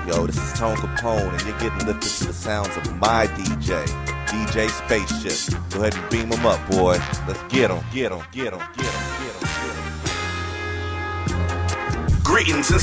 Yo, this is Tone Kapone, and you're getting lifted to the sounds of my DJ, DJ Spaceship. Go ahead and beam him up, boy. Let's get him, get him, get him, get him, get him, get him. Greetings and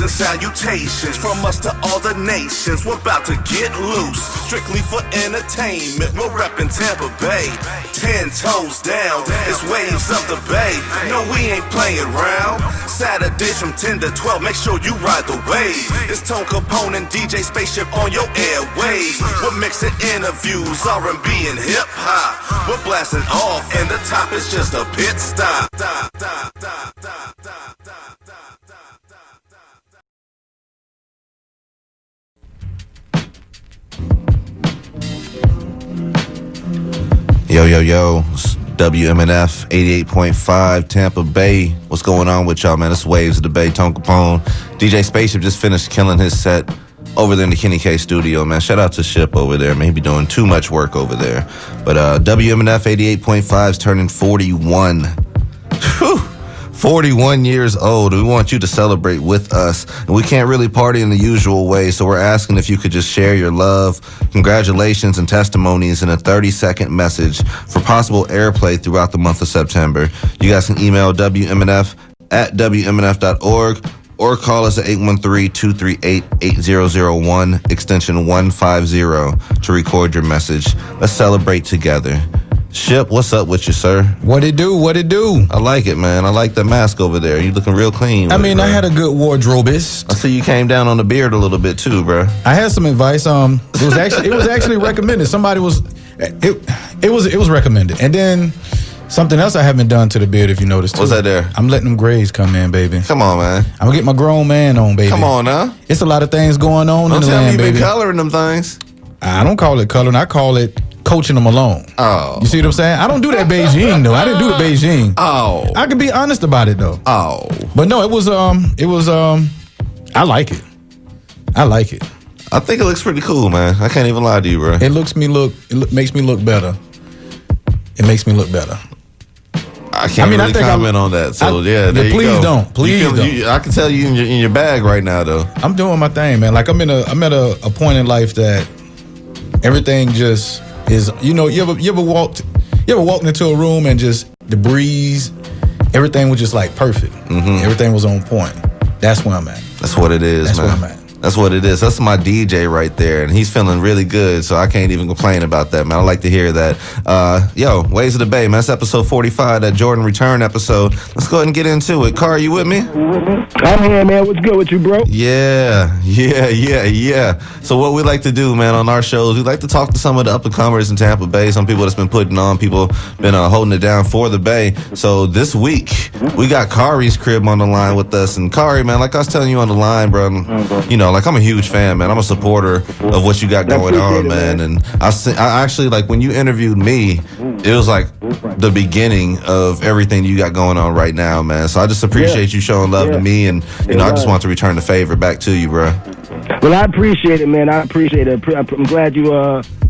salutations from us to all the nations. We're about to get loose, strictly for entertainment. We're reppin' Tampa Bay, 10 toes down. It's waves of the bay. No, we ain't playing round. Saturdays from 10 to 12. Make sure you ride the wave. It's Tone Kapone and DJ Spaceship on your airwaves. We're mixing interviews, R&B and hip hop. We're blasting off, and the top is just a pit stop. Yo, it's WMNF 88.5 Tampa Bay. What's going on with y'all, man? It's Waves of the Bay, Tone Kapone. DJ Spaceship just finished killing his set over there in the Kenny K studio, man. Shout out to Ship over there, man. He be doing too much work over there. But WMNF 88.5 is turning 41. Whew. 41 years old. We want you to celebrate with us. And we can't really party in the usual way, so we're asking if you could just share your love, congratulations, and testimonies in a 30-second message for possible airplay throughout the month of September. You guys can email WMNF@WMNF.org or call us at 813-238-8001, extension 150 to record your message. Let's celebrate together. Ship, what's up with you, sir? What it do? I like it, man. I like the mask over there. You looking real clean. I mean, I had a good wardrobeist. I see you came down on the beard a little bit too, bro. I had some advice. It was actually recommended. Somebody was, it was recommended. And then something else I haven't done to the beard, if you noticed too. What's that there? I'm letting them grays come in, baby. Come on, man. I'm gonna get my grown man on, baby. Come on now. It's a lot of things going on Don't in the tell me land, you've been baby. coloring them things. I don't call it coloring. I call it coaching them along. Oh. You see what I'm saying? I don't do that Beijing though. I didn't do the Beijing. Oh. I can be honest about it though. Oh. But no, it was I like it. I think it looks pretty cool, man. I can't even lie to you, bro. It makes me look better. It makes me look better. I can't really comment on that. So there you please go. Don't. Please don't. I can tell you in your bag right now, though. I'm doing my thing, man. Like I'm at a point in life that everything just is. You know, you ever walked into a room and just the breeze, everything was just like perfect. Mm-hmm. Everything was on point. That's where I'm at. That's what it is, man. That's where I'm at. That's what it is. That's my DJ right there, and he's feeling really good, so I can't even complain about that, man. I like to hear that. Ways of the Bay, man. That's episode 45, that Jordan Return episode. Let's go ahead and get into it. Car, you with me? I'm here, man. What's good with you, bro? Yeah. So what we like to do, man, on our shows, we like to talk to some of the up-and-comers in Tampa Bay, some people that's been putting on, people been holding it down for the Bay. So this week, we got KHARY'S CRIB on the line with us. And KHARY, man, like I was telling you on the line, bro, you know, like I'm a huge fan, man. I'm a supporter of what you got going on, man. And I actually, like, when you interviewed me, it was like the beginning of everything you got going on right now, man. So I just appreciate you showing love to me, and you know, I just want to return the favor back to you, bro. Well, I appreciate it, man. I appreciate it. I'm glad you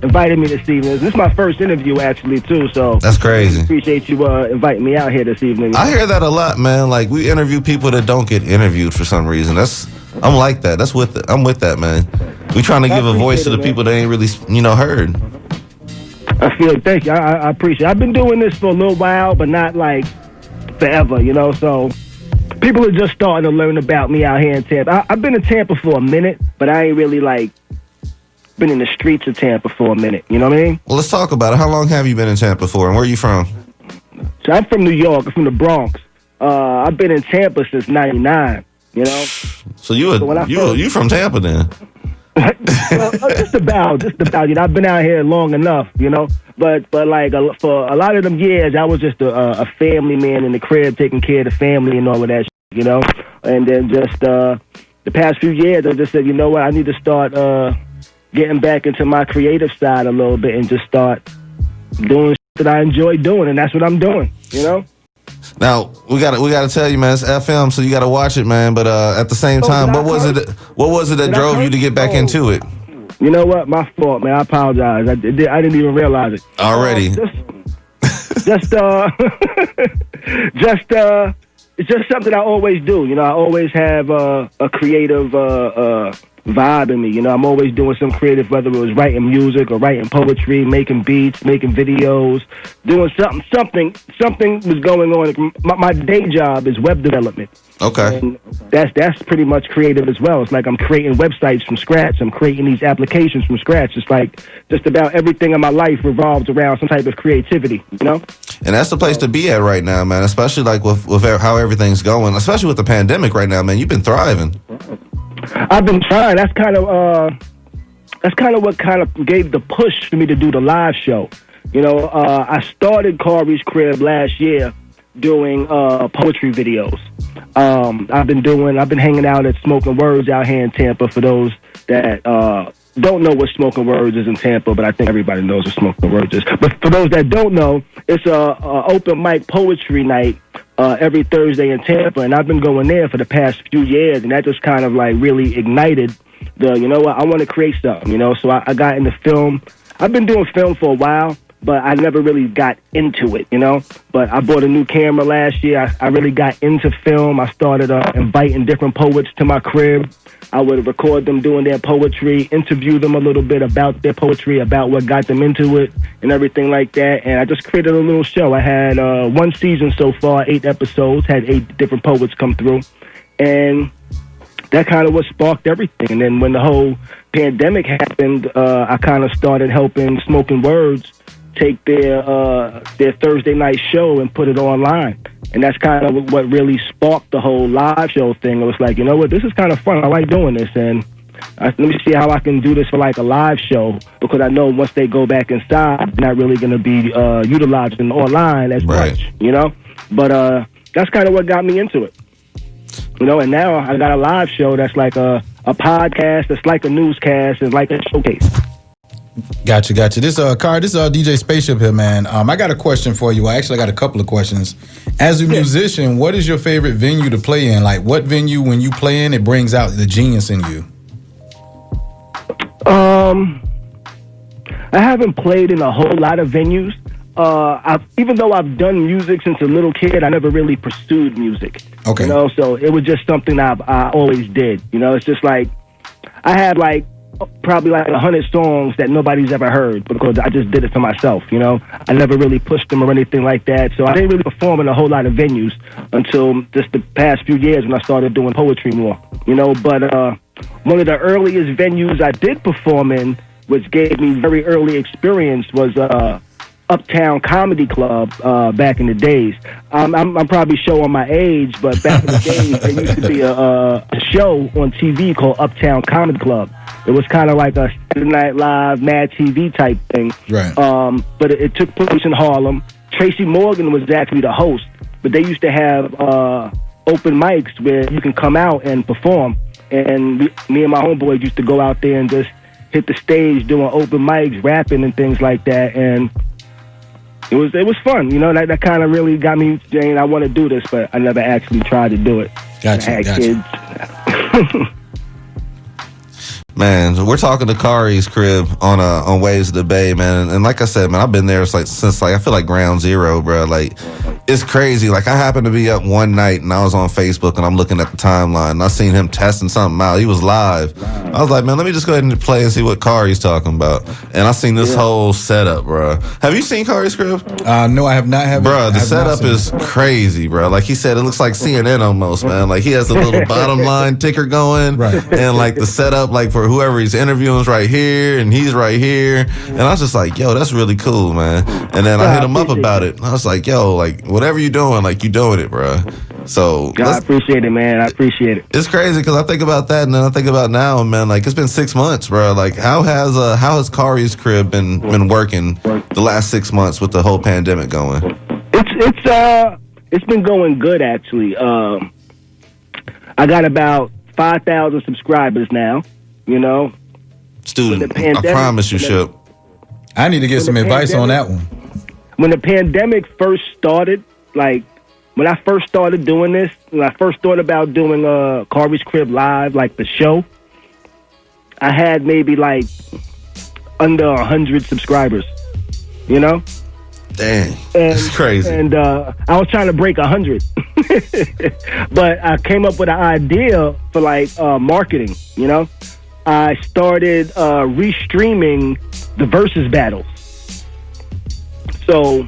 invited me this evening. This is my first interview, actually, too. So that's crazy. I appreciate you inviting me out here this evening. I hear that a lot, man. Like, we interview people that don't get interviewed for some reason. I'm like that. I'm with that, man. We trying to give a voice to the people that ain't really, heard. I feel. Thank you. I appreciate it. I've been doing this for a little while, but not like forever, So people are just starting to learn about me out here in Tampa. I've been in Tampa for a minute, but I ain't really been in the streets of Tampa for a minute. You know what I mean? Well, let's talk about it. How long have you been in Tampa for, and where are you from? So I'm from New York. I'm from the Bronx. I've been in Tampa since '99. So you from Tampa then? Well, just about. I've been out here long enough, But like for a lot of them years, I was just a family man in the crib, taking care of the family and all of that, And then just the past few years, I just said, you know what, I need to start getting back into my creative side a little bit and just start doing that I enjoy doing, and that's what I'm doing, Now we gotta tell you, man, it's FM, so you gotta watch it, man. But at the same time, what was it that drove you to get back into it? You know what? My fault, man. I apologize. I didn't even realize it it's just something I always do. You know, I always have a creative vibe in me. You know, I'm always doing some creative, whether it was writing music or writing poetry, making beats, making videos, doing something was going on. My day job is web development. Okay. And that's pretty much creative as well. It's like I'm creating websites from scratch. I'm creating these applications from scratch. It's like just about everything in my life revolves around some type of creativity, you know? And that's the place to be at right now, man, especially like with how everything's going, especially with the pandemic right now, man. You've been thriving. I've been trying. That's kind of what kind of gave the push for me to do the live show. You know, I started Khary's Crib last year doing poetry videos. I've been hanging out at Smoking Words out here in Tampa. For those that don't know what Smoking Words is in Tampa, but I think everybody knows what Smoking Words is. But for those that don't know, it's a open mic poetry night every Thursday in Tampa, and I've been going there for the past few years, and that just kind of like really ignited you know what, I want to create something, you know. So I got into film. I've been doing film for a while, but I never really got into it, you know. But I bought a new camera last year. I really got into film. I started inviting different poets to my crib. I would record them doing their poetry, interview them a little bit about their poetry, about what got them into it, and everything like that. And I just created a little show. I had 1 season so far, 8 episodes, had 8 different poets come through. And that kind of what sparked everything. And then when the whole pandemic happened, I kind of started helping Smoking Words take their Thursday night show and put it online. And that's kind of what really sparked the whole live show thing. It was like, you know what, this is kind of fun. I like doing this. And let me see how I can do this for like a live show, because I know once they go back inside, they're not really going to be utilizing online as much, you know? But that's kind of what got me into it. You know, and now I got a live show that's like a podcast, that's like a newscast, and like a showcase. Gotcha. This DJ Spaceship here, man. I got a question for you. I actually got a couple of questions. As a musician, what is your favorite venue to play in? Like, what venue, when you play in, it brings out the genius in you? I haven't played in a whole lot of venues. Even though I've done music since a little kid, I never really pursued music. Okay. You know, so it was just something I always did. You know, it's just like I had like probably like 100 songs that nobody's ever heard because I just did it for myself, you know. I never really pushed them or anything like that, so I didn't really perform in a whole lot of venues until just the past few years when I started doing poetry more, you know. But one of the earliest venues I did perform in, which gave me very early experience, was Uptown Comedy Club back in the days. I'm probably showing my age, but back in the days, there used to be a show on TV called Uptown Comedy Club. It was kind of like a Saturday Night Live, Mad TV type thing. Right. But it took place in Harlem. Tracy Morgan was actually the host, but they used to have open mics where you can come out and perform. And me and my homeboys used to go out there and just hit the stage doing open mics, rapping and things like that. And it was fun, you know. That kind of really got me saying I want to do this, but I never actually tried to do it. Gotcha. I had kids. Man, we're talking to Khary's Crib on Waves of the Bay, man. And like I said, man, I've been there since I feel like ground zero, bro. Like, it's crazy. Like, I happened to be up one night and I was on Facebook and I'm looking at the timeline and I seen him testing something out. He was live. I was like, man, let me just go ahead and play and see what Khary's talking about. And I seen this whole setup, bro. Have you seen Khary's Crib? No, I have not. Bro, the setup is crazy, bro. Like he said, it looks like CNN almost, man. Like he has a little bottom line ticker going. Right. And like the setup, like for whoever he's interviewing is right here and he's right here. And I was just like, yo, that's really cool, man. And then I hit him up about it. I was like, yo, like whatever you doing, like you doing it, bro. So I appreciate it, man. I appreciate it. It's crazy because I think about that and then I think about now, man. Like it's been 6 months, bro. Like how has Khary's Crib been working the last 6 months with the whole pandemic going? It's been going good actually. I got about 5,000 subscribers now. You know, student, I promise you, Ship. I need to get some advice on that one. When the pandemic first started, like when I first started doing this, when I first thought about doing Khary's Crib Live, like the show, I had maybe like under 100 subscribers, you know? Dang, And, that's crazy. And I was trying to break 100, but I came up with an idea for like marketing. You know, I started restreaming the versus battles. So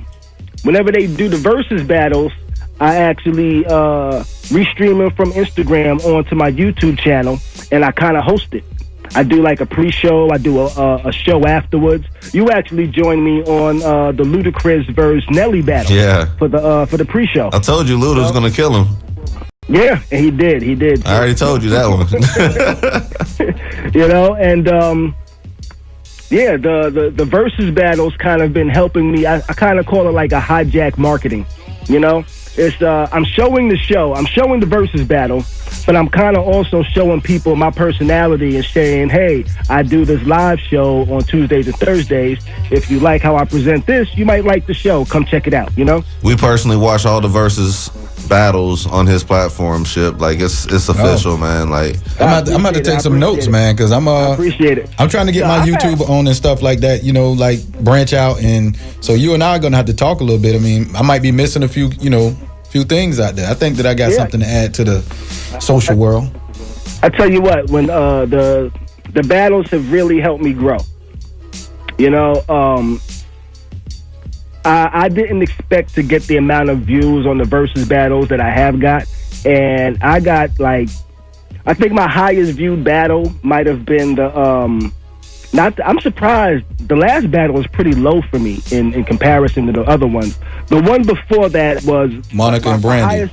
whenever they do the versus battles, I actually restream them from Instagram onto my YouTube channel, and I kind of host it. I do like a pre-show. I do a show afterwards. You actually joined me on the Ludacris versus Nelly battle. Yeah. For the pre-show. I told you Luda was gonna kill him. Yeah, and he did. He did. I already told you that one. You know, and yeah, the versus battles kind of been helping me. I kind of call it like a hijack marketing. You know, it's I'm showing the show. I'm showing the versus battle. But I'm kind of also showing people my personality and saying, hey, I do this live show on Tuesdays and Thursdays. If you like how I present this, you might like the show. Come check it out, you know? We personally watch all the versus battles on his platform, Ship. Like, it's official, man. Like, I'm about to take some notes, man, because I appreciate it. I'm trying to get my YouTube on and stuff like that, you know, like branch out. And so you and I are going to have to talk a little bit. I mean, I might be missing a few, you know, few things out there. I think that I got something to add to the social world. I tell you what, when the battles have really helped me grow. You know, I didn't expect to get the amount of views on the versus battles that I have got, and I got like, I think my highest viewed battle might have been the I'm surprised. The last battle was pretty low for me in comparison to the other ones. The one before that was Monica and Brandy.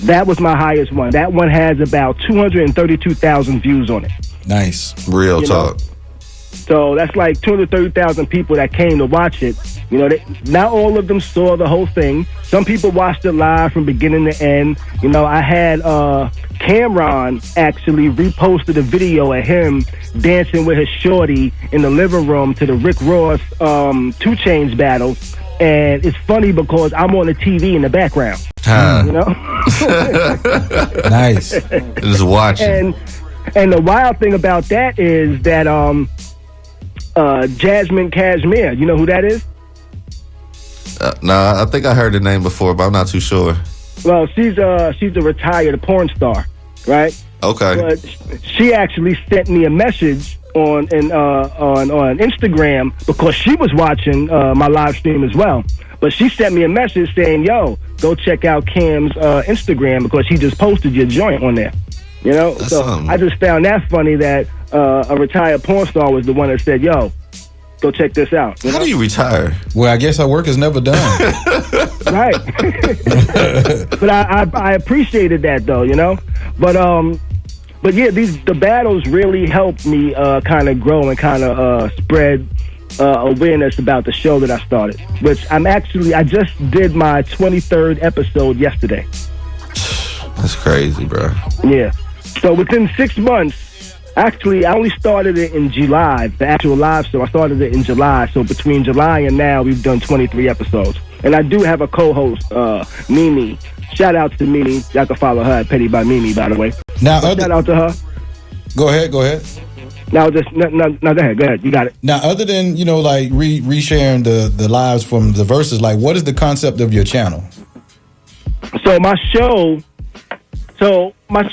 That was my highest one. That one has about 232,000 views on it. Nice. Real talk. So that's like 230,000 people that came to watch it. You know, not all of them saw the whole thing. Some people watched it live from beginning to end. You know, I had Cameron actually reposted a video of him dancing with his shorty in the living room to the Rick Ross 2 Chainz battle. And it's funny because I'm on the TV in the background. You know? Nice. Just watching. And the wild thing about that is that Jasmine Cashmere, you know who that is? Nah, I think I heard the name before, but I'm not too sure. Well, she's a retired porn star, right? Okay. But she actually sent me a message on Instagram because she was watching my live stream as well. But she sent me a message saying, "Yo, go check out Cam's Instagram because he just posted your joint on there." You know, That's so something. I just found that funny that a retired porn star was the one that said, "Yo, go check this out." How do you retire? Well, I guess our work is never done. Right. But I appreciated that though, you know. But yeah, the battles really helped me kind of grow and kind of spread awareness about the show that I started. Which I just did my 23rd episode yesterday. That's crazy, bro. Yeah. So within 6 months, actually, I only started it in July, the actual live show. I started it in July. So between July and now, we've done 23 episodes. And I do have a co-host, Mimi. Shout out to Mimi. Y'all can follow her at Petty by Mimi, by the way. Now, Shout out to her. Go ahead. No, go ahead. You got it. Now, other than, you know, like resharing the lives from the verses, like, what is the concept of your channel? So my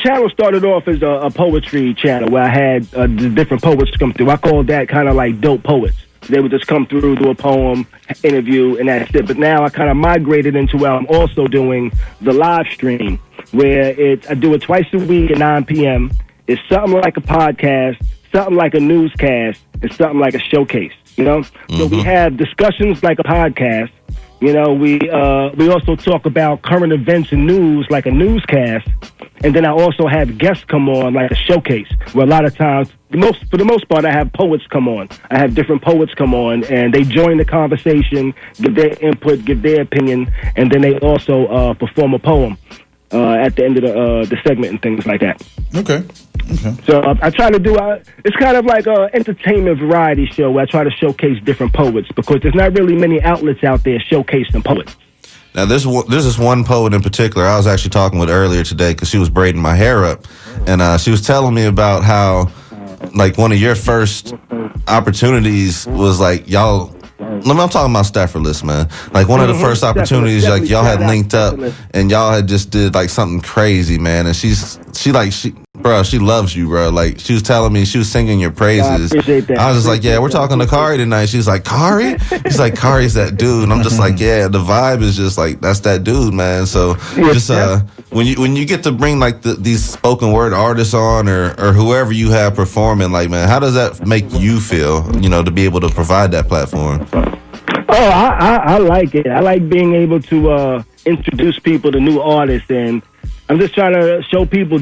channel started off as a poetry channel where I had the different poets come through. I called that kind of like dope poets. They would just come through, do a poem, interview, and that's it. But now I kind of migrated into where I'm also doing the live stream, where I do it twice a week at 9 p.m. It's something like a podcast, something like a newscast, and something like a showcase, you know? So we have discussions like a podcast. You know, we also talk about current events and news like a newscast. And then I also have guests come on like a showcase, where a lot of times, for the most part, I have poets come on. I have different poets come on, and they join the conversation, give their input, give their opinion, and then they also perform a poem at the end of the segment and things like that. Okay. So I try to do, it's kind of like an entertainment variety show where I try to showcase different poets because there's not really many outlets out there showcasing poets. Now, there's this one poet in particular I was actually talking with earlier today because she was braiding my hair up, and she was telling me about how, like, one of your first opportunities was like y'all I'm talking about Stefferless, man. Like one of the first opportunities, like y'all had linked up, and y'all had just did like something crazy, man. And she loves you, bro. Like she was telling me, she was singing your praises. I appreciate that. I was just like, yeah, we're talking to Kari tonight. She's like, Kari? He's like, Kari's that dude. And I'm just like, yeah, the vibe is just like, that's that dude, man. So just when you get to bring like these spoken word artists on or whoever you have performing, like, man, how does that make you feel, to be able to provide that platform? Oh, I like it. I like being able to introduce people to new artists, and I'm just trying to show people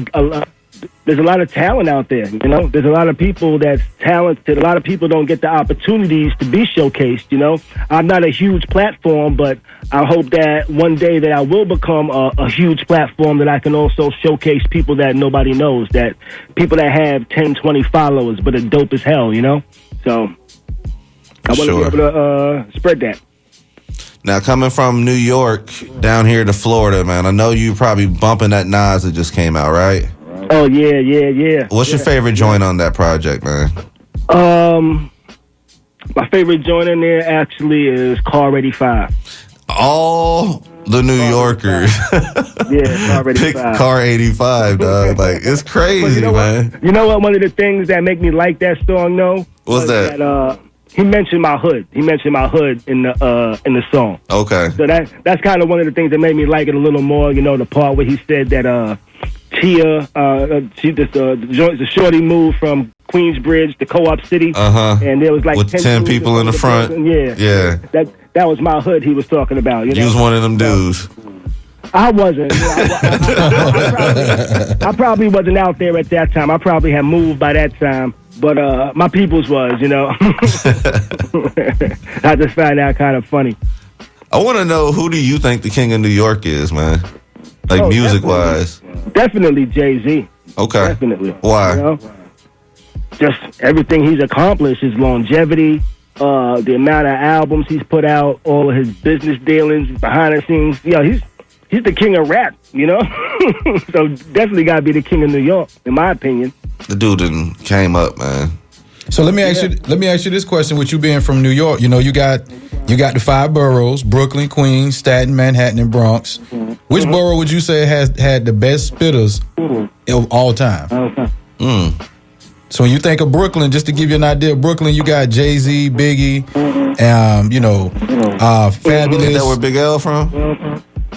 there's a lot of talent out there. There's a lot of people that's talented. A lot of people don't get the opportunities to be showcased. I'm not a huge platform, but I hope that one day that I will become a huge platform that I can also showcase people that nobody knows, that people that have 10, 20 followers but are dope as hell. So I want to be able to spread that. Now, coming from New York down here to Florida, man, I know you probably bumping that Nas that just came out, right? Oh, yeah. What's your favorite joint on that project, man? My favorite joint in there actually is Car 85. All the New Yorkers Car 85. pick Car 85, dog. Like, it's crazy, man. You know what? One of the things that make me like that song, though? What's that? He mentioned my hood. He mentioned my hood in the song. Okay. So that's kind of one of the things that made me like it a little more. The part where he said that Tia, the shorty moved from Queensbridge to Co-op City, and there was like with 10 people in the front. Yeah. That was my hood he was talking about. You was one of them dudes. I wasn't. I probably wasn't out there at that time. I probably had moved by that time. But my peoples was, I just find that kind of funny. I want to know, who do you think the king of New York is, man? Like, music-wise. Definitely Jay-Z. Okay. Definitely. Why? Just everything he's accomplished, his longevity, the amount of albums he's put out, all of his business dealings, behind the scenes. He's the king of rap, So definitely got to be the king of New York, in my opinion. The dude done came up, man. So let me ask you this question. With you being from New York, you got the 5 boroughs: Brooklyn, Queens, Staten, Manhattan, and Bronx. Which borough would you say has had the best spitters of all time? So when you think of Brooklyn, just to give you an idea of Brooklyn, you got Jay-Z, Biggie, Fabulous. Is that where Big L from?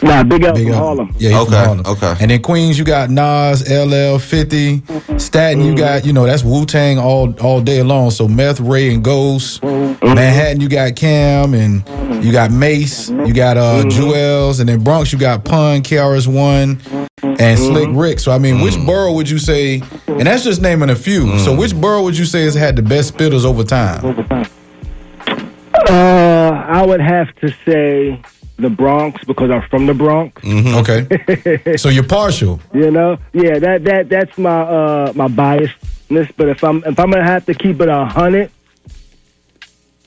Nah, Big L from Harlem. Yeah, he's from Harlem. Okay. And in Queens, you got Nas, LL, 50. Staten, you got, that's Wu-Tang all day long. So Meth, Ray, and Ghost. Manhattan, you got Cam, and you got Mace. You got Jewels. And in Bronx, you got Pun, KRS-One, and Slick Rick. So, I mean, which borough would you say, and that's just naming a few. So which borough would you say has had the best spitters over time? I would have to say the Bronx, because I'm from the Bronx. Okay. So you're partial. Yeah, that's my my biasness. But if I'm gonna have to keep it 100,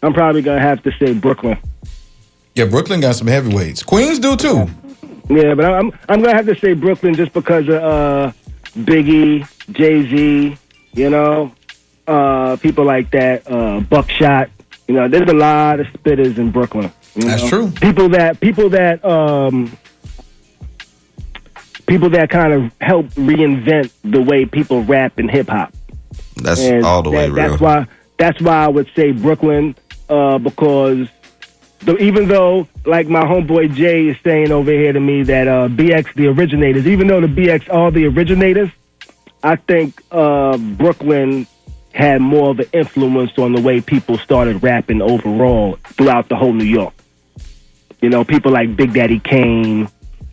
I'm probably gonna have to say Brooklyn. Yeah, Brooklyn got some heavyweights. Queens do too. Yeah, but I'm gonna have to say Brooklyn just because of Biggie, Jay-Z, people like that, Buckshot. There's a lot of spitters in Brooklyn. That's true. People that kind of help reinvent the way people rap and hip hop. That's all the way real. That's why I would say Brooklyn, because even though, like my homeboy Jay is saying over here to me that BX the originators, even though the BX are the originators, I think Brooklyn had more of an influence on the way people started rapping overall throughout the whole New York. People like Big Daddy Kane,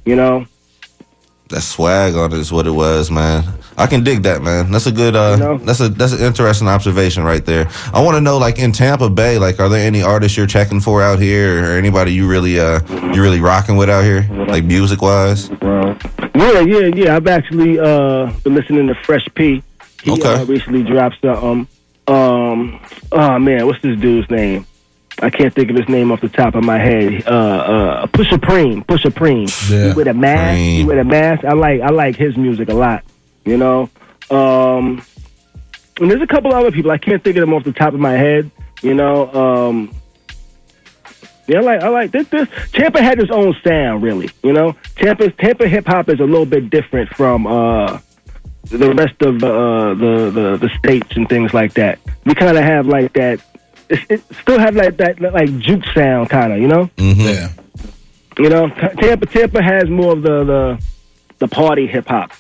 That swag on it is what it was, man. I can dig that, man. That's a good, that's an interesting observation right there. I want to know, like, in Tampa Bay, like, are there any artists you're checking for out here, or anybody you really rocking with out here, like, music-wise? Yeah. I've actually been listening to Fresh P. He recently dropped something. Oh man, what's this dude's name? I can't think of his name off the top of my head. Pusha Preem. Yeah. He with a mask. I like his music a lot. And there's a couple other people I can't think of them off the top of my head. Yeah, I like this. Tampa had its own sound, really. You know, Tampa hip hop is a little bit different from the rest of the states and things like that. We kind of have like that. It still have like that like juke sound, kind of. You know. Mm-hmm. Yeah. You know, Tampa has more of the party hip hop,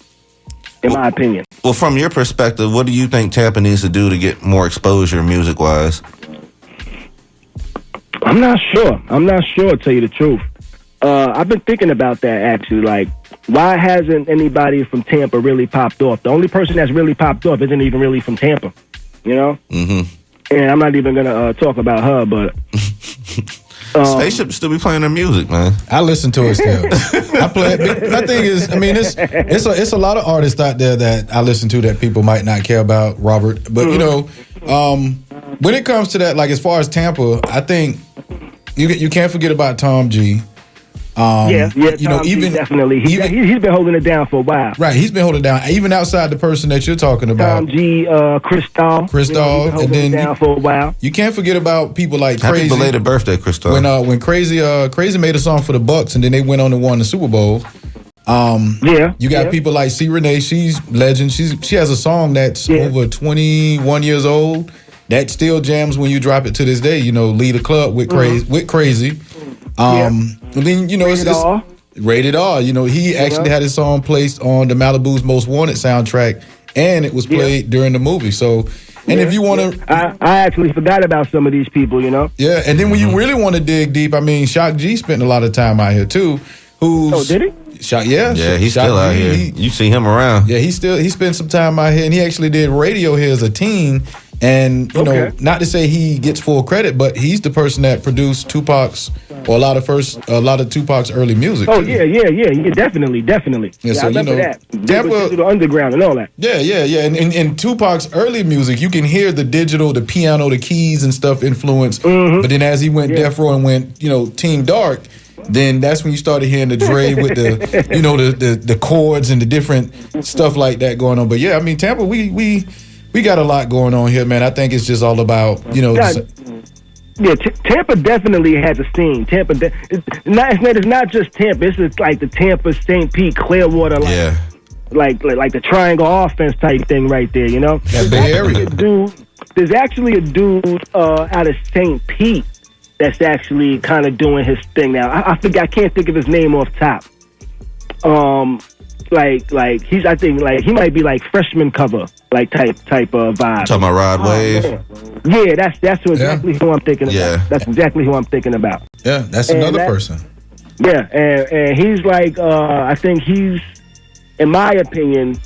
in my opinion. Well, from your perspective, what do you think Tampa needs to do to get more exposure music wise? I'm not sure, to tell you the truth. I've been thinking about that, actually. Like, why hasn't anybody from Tampa really popped off? The only person that's really popped off isn't even really from Tampa, you know? Mm-hmm. And I'm not even going to talk about her, but... Spaceship still be playing their music, man. I listen to it still. I play it. My thing is, I mean, it's a lot of artists out there that I listen to that people might not care about, Robert. But, you know, when it comes to that, like as far as Tampa, I think you can't forget about Tom G. Yeah, you know, Tom G, even definitely. He's been holding it down for a while. Right, he's been holding it down, even outside the person that you're talking about. Tom G, Cristal, and then it down for a while. You can't forget about people like Happy Crazy. belated birthday, Cristal. When Crazy made a song for the Bucks, and then they went on and won the Super Bowl. You got people like C. Renee. She's legend. She has a song that's over 21 years old that still jams when you drop it to this day. You know, Lead a Club with Crazy. And then, you know, it's Rated R. You know, he actually had his song placed on the Malibu's Most Wanted soundtrack, and it was played during the movie. So, and if you want to... I actually forgot about some of these people, you know? Yeah, and then when you really want to dig deep, I mean, Shock G spent a lot of time out here, too. Did he? Yeah, he's Shock still out here. You see him around. Yeah, he spent some time out here, and he actually did radio here as a teen. And, you know, not to say he gets full credit, but he's the person that produced Tupac's, or a lot of Tupac's early music. Oh, yeah, definitely. Yeah, so, I remember that. The underground and all that. Yeah. And in Tupac's early music, you can hear the digital, the piano, the keys and stuff influence. But then as he went Death Row and went, you know, Team Dark, then that's when you started hearing the Dre with the, you know, the chords and the different stuff like that going on. But yeah, I mean, Tampa, we got a lot going on here, man. I think it's just all about, you know. Tampa definitely has a scene. It's not just Tampa. It's like the Tampa, St. Pete, Clearwater, like the triangle offense type thing right there, you know? That Bay Area. There's actually a dude out of St. Pete that's actually kind of doing his thing now. I can't think of his name off top. Like he's, I think, like he might be like freshman cover, like type of vibe. Talking about Rod Wave. Yeah, that's exactly who I'm thinking about. Yeah. That's exactly who I'm thinking about. Yeah, that's another person. Yeah, and he's like, I think he's, in my opinion,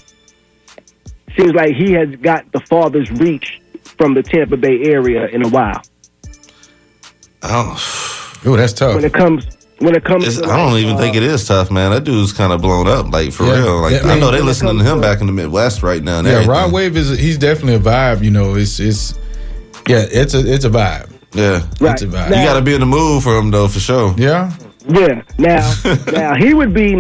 seems like he has got the farthest reach from the Tampa Bay area in a while. Oh, that's tough. When it comes to, I don't even think it is tough, man. That dude's kind of blown up, like for real. Like I know they listening to him back in the Midwest right now. And Rod Wave he's definitely a vibe. You know, it's a vibe. Yeah, right. It's a vibe. You got to be in the mood for him though, for sure. Yeah. Yeah. Now he would be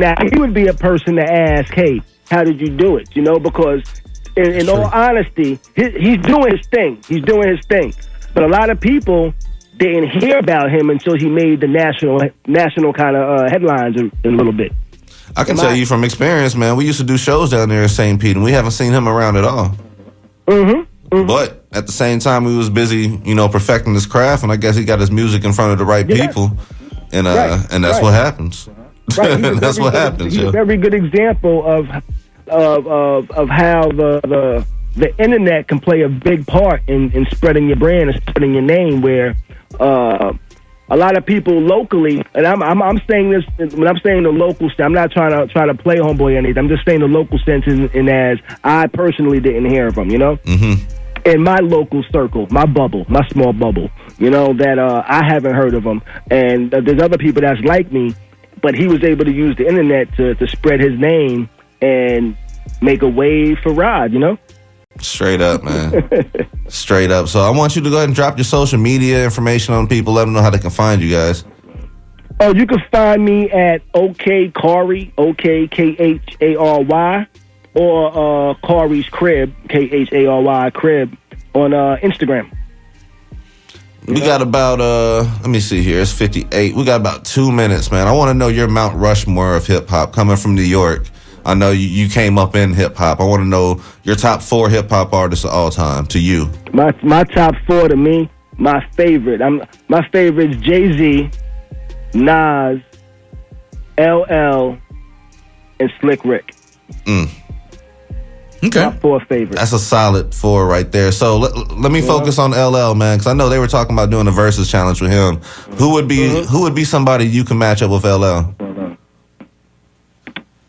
a person to ask, hey, how did you do it? You know, because in all honesty, he's doing his thing. But a lot of people didn't hear about him until he made the national kind of headlines a little bit. I can tell you from experience, man. We used to do shows down there in St. Pete, and we haven't seen him around at all. But at the same time, we was busy, you know, perfecting his craft, and I guess he got his music in front of the right people, and that's what happens. Right. That's what happens. He's a very good example of how the internet can play a big part in spreading your brand and spreading your name. Where a lot of people locally, and I'm saying this when I'm saying the local sense, I'm not trying to play homeboy or anything. I'm just saying the local sense in as I personally didn't hear of him, you know. In my local circle, my bubble, my small bubble, you know, that I haven't heard of him, and there's other people that's like me, but he was able to use the internet to spread his name and make a wave for Rod, you know. Straight up, man. Straight up. So I want you to go ahead and drop your social media information on people. Let them know how they can find you guys. Oh, you can find me at OKHary, OKKHARY, or KHARY'S CRIB, KHARY CRIB, on Instagram. We got about, let me see here. It's 58. We got about 2 minutes, man. I want to know your Mount Rushmore of hip-hop coming from New York. I know you came up in hip-hop. I want to know your top 4 hip-hop artists of all time to you. My top 4 to me, my favorite. My favorite is Jay-Z, Nas, LL, and Slick Rick. Okay. My 4 favorites. That's a solid 4 right there. So let me focus on LL, man, because I know they were talking about doing a versus challenge with him. Who would be somebody you can match up with LL?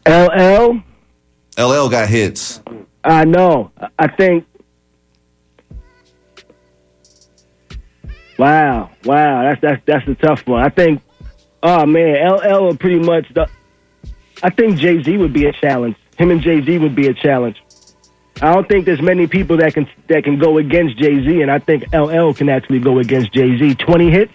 LL? LL got hits. I know. I think. Wow. That's a tough one. I think. Oh man, LL are pretty much I think Jay-Z would be a challenge. Him and Jay-Z would be a challenge. I don't think there's many people that can go against Jay-Z, and I think LL can actually go against Jay-Z. 20 hits.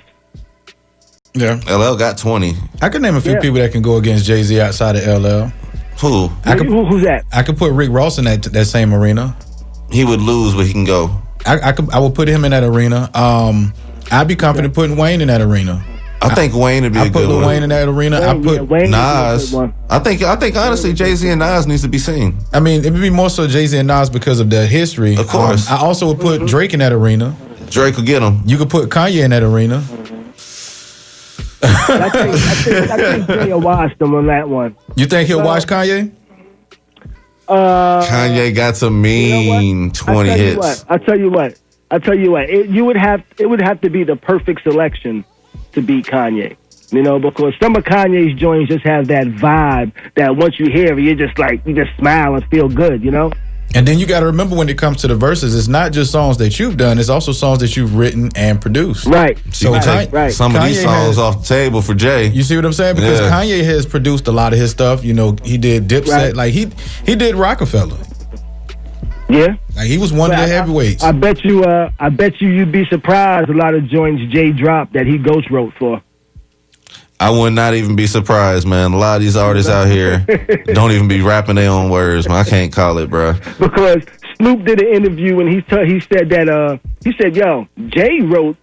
Yeah. LL got 20. I could name a few people that can go against Jay-Z outside of LL. Who? Who's that? I could put Rick Ross in that same arena. He would lose, but he can go. I would put him in that arena. I'd be confident putting Wayne in that arena. I think Wayne would be a good one. I put Lil Wayne in that arena. I put Nas. I think honestly, Jay-Z and Nas needs to be seen. I mean, it would be more so Jay-Z and Nas because of their history. Of course. I also would put Drake in that arena. Drake will get him. You could put Kanye in that arena. I think Jay will watch them on that one. You think he'll watch Kanye? Kanye got some mean 20 hits. I'll tell you what. It would have to be the perfect selection to beat Kanye. You know, because some of Kanye's joints just have that vibe that once you hear it, you just smile and feel good, you know? And then you got to remember when it comes to the verses, it's not just songs that you've done, it's also songs that you've written and produced. Right. So right. Some of these songs off the table for Jay. You see what I'm saying? Because Kanye has produced a lot of his stuff. You know, he did Dipset. Right. Like, he did Rockefeller. Yeah. Like, he was one of the heavyweights. I bet you you'd be surprised a lot of joints Jay dropped that he ghost wrote for. I would not even be surprised, man. A lot of these artists out here don't even be rapping their own words, man. I can't call it, bro. Because Snoop did an interview and he said, yo, Jay wrote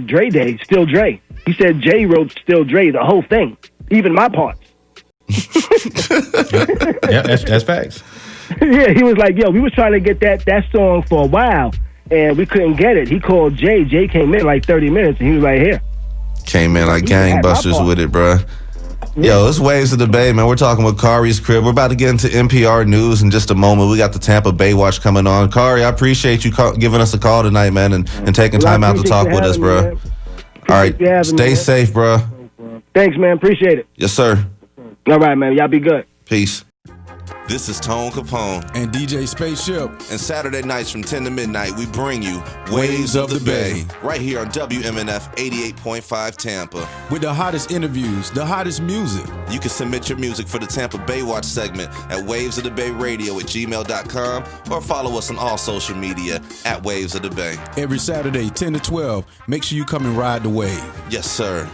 Dre Day, Still Dre. He said Jay wrote Still Dre, the whole thing, even my parts. Yeah, that's facts. Yeah, he was like, yo, we was trying to get that song for a while, and we couldn't get it. He called Jay. Jay came in like 30 minutes, and he was right here. Came in like gangbusters with it, bro. Yo, it's Waves of the Bay, man. We're talking with Khary's Crib. We're about to get into NPR News in just a moment. We got the Tampa Bay Watch coming on. Khary, I appreciate you giving us a call tonight, man, and taking time out to talk with us, bro. All right, stay safe, bro. Thanks, man. Appreciate it. Yes, sir. All right, man. Y'all be good. Peace. This is Tone Kapone and DJ Spaceship. And Saturday nights from 10 to midnight, we bring you Waves of the Bay. Right here on WMNF 88.5 Tampa. With the hottest interviews, the hottest music. You can submit your music for the Tampa Bay Watch segment at wavesofthebay@gmail.com or follow us on all social media at Waves of the Bay. Every Saturday, 10 to 12. Make sure you come and ride the wave. Yes, sir.